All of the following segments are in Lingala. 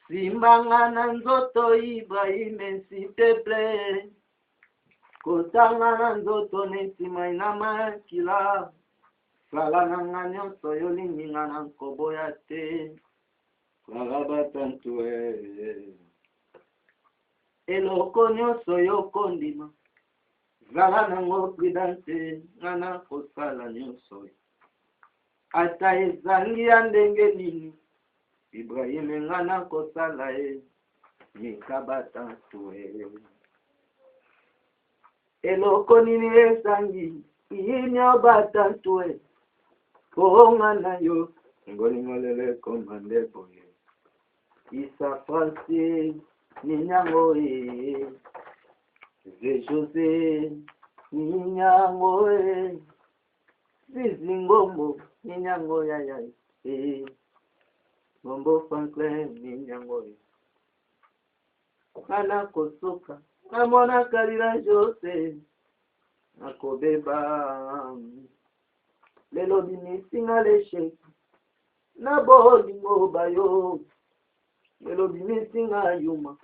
Simbanga na nzoto Ibrahim s'il te plaît. Kotanga na nzoto neti mai na makila. Sala nanga nyonso yolingi nga na nkoboya te. Sala batantu eloko nyonso yokondima. Zala nango prudente nga na kosala nyonso. Ata ezangi ya ndenge nini. Ibrahim nga na kosala mikabatantu eloko nini ezangi inyo batantu konga na yo ngolingolele komande boye Isa Francis ninyango Ze Jose ninyango Zizingombo ninyango ya Bombo Franklin ninyango Kana kosoka Namona kalira Jose Nakobeba Lelo bimisinga lesheki Nabo lingo bayo Lelo bimisinga yuma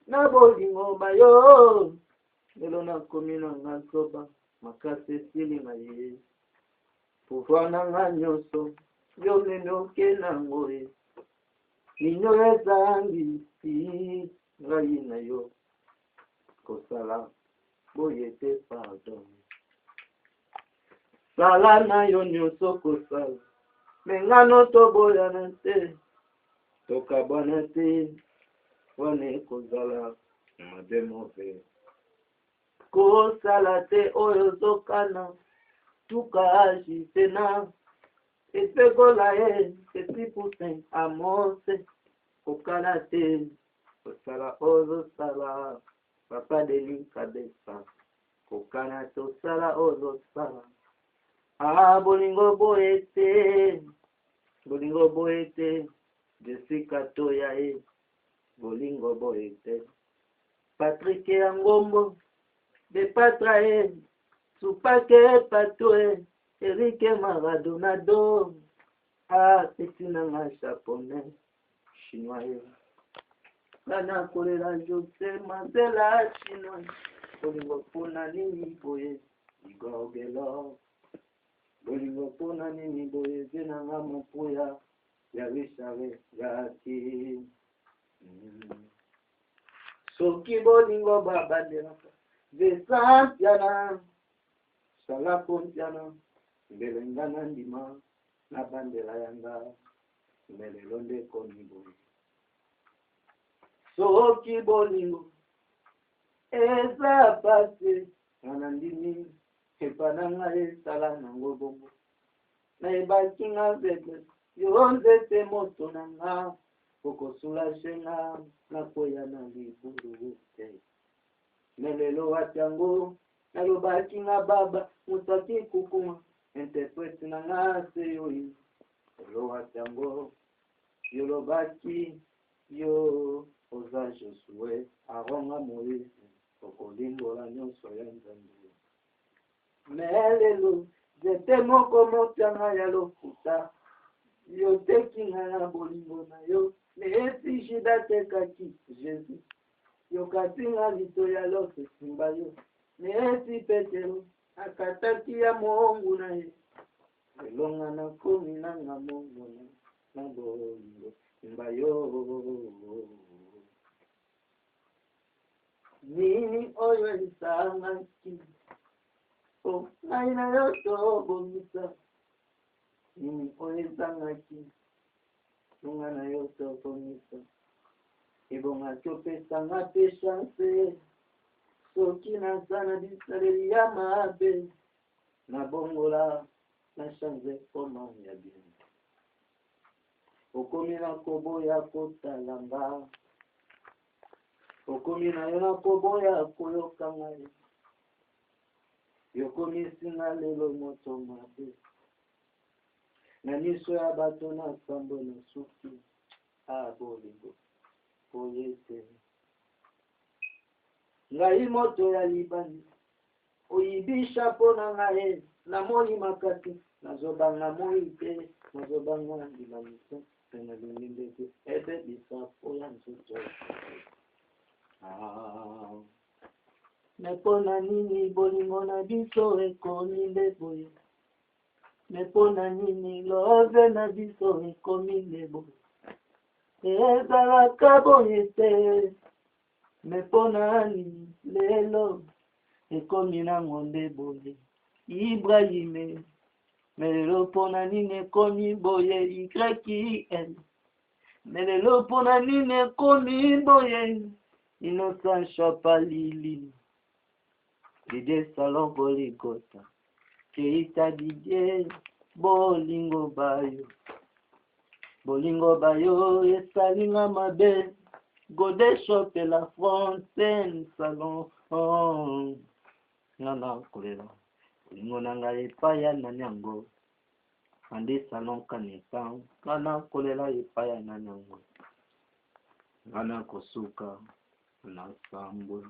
Nabo lingo bayo Lelo nakomina ngasoba Makase sili na ye Pufana nga nyoso Yomenoke nangoe Ninyo ezangi si Ngai na yo Kosala Boyete pardon Sala na yo nyoso kosala Mengano toboya na te Tokabana te Wane kozala Mademove Kosala te oyo zokana Tuka aji tena Epegola Etipusen amose Kokana te Kosala ozo sala Papa Deli Kabesa Kokana to sala ozo sala bolingo boete Jessica Toya bolingo boete Patrick Angombo de Patra Supake Patoe Eric Maradonado Petina nga japonais chinois Kana kolela Jose Mandela chinois bolingo pona nini boye igogelo bolingo pona nini boye zena nga mopoya ya Richard Gati soki bolingo babandela Vesantiana Sala Pontiana Belengana ndima na bandela yanga Melelonde konibo soki bolingo eza pase Anandini Epananga sala nango bongo Na ebaki nga zebe Yonze te moto nanga Okosula shenga Na koya na liburu Melelo watiango Nalobaki nga baba Musaki kukuma Interprete nanga seyoyi Melelo watiango Yolobaki Yo Oza Josue Aronga Moïse Okolingo la nyonso ya nzambe Melelo Zete moko motianga ya lokuta Yoteki nga ya bolingo na yo Neesi jida tekaki Jésus Yokati nga lito ya loke simba yo Neesi Petero Akataki ya mongu na ye Elonga na komi na nga mongu na bolingo simba yo Nini oyo isangaki Naina yo tobomisa Nini oyo isangaki Nungana yo tobomisa Ibonga chopesa nga pe chance Soki na sana bisaleli ya mabe Na bongola Na chance koma ya bien Okomi na kobo ya kotalanga Okomi na yo na kobo ya koyokanga Yokomi singa lelo moto mabe Na miso ya bato na sambo na suki Bolingo Oyete Ngai moto ya libani Oyibisha pona ngae Na moni makati Nazobanga moi te Nazobanga ndimamiso Pena lindete Ebe bisa poya Mepona nini bolingo na biso ekomi nde boye. Mepona nini love na biso ekomi nde boye. Ezalaka boye te. Mepona nini lelo ekomi nango nde boye. Ibrahime melelo pona nini ekomi boye. YIN melelo pona nini ekomi boye. Innocent Chapalili Didier Salon Boligota Keita Didier Bolingo Bayo Esalinga mabe Gode Chope La Fontaine Salon Nana kolela Bolingo nanga epaya na nyango Andi Salon Kanetan Nana kolela epaya na nyango Nana kosuka na sambo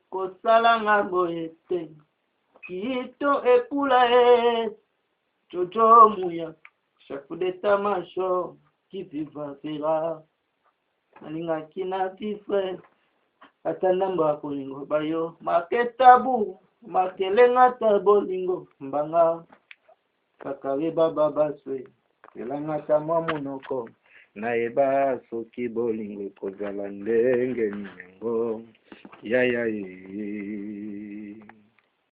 Kosala nga boye te Kito epula Jojo muya chef d'état-major qui vivra Alinga kina tifre Atanamba kolingo bayo Maketabu Makelenga tabolingo Mbanga Kakawe baba baswe Elanga tamwa munoko Naeba soki bolingo kozala ndenge ningo ya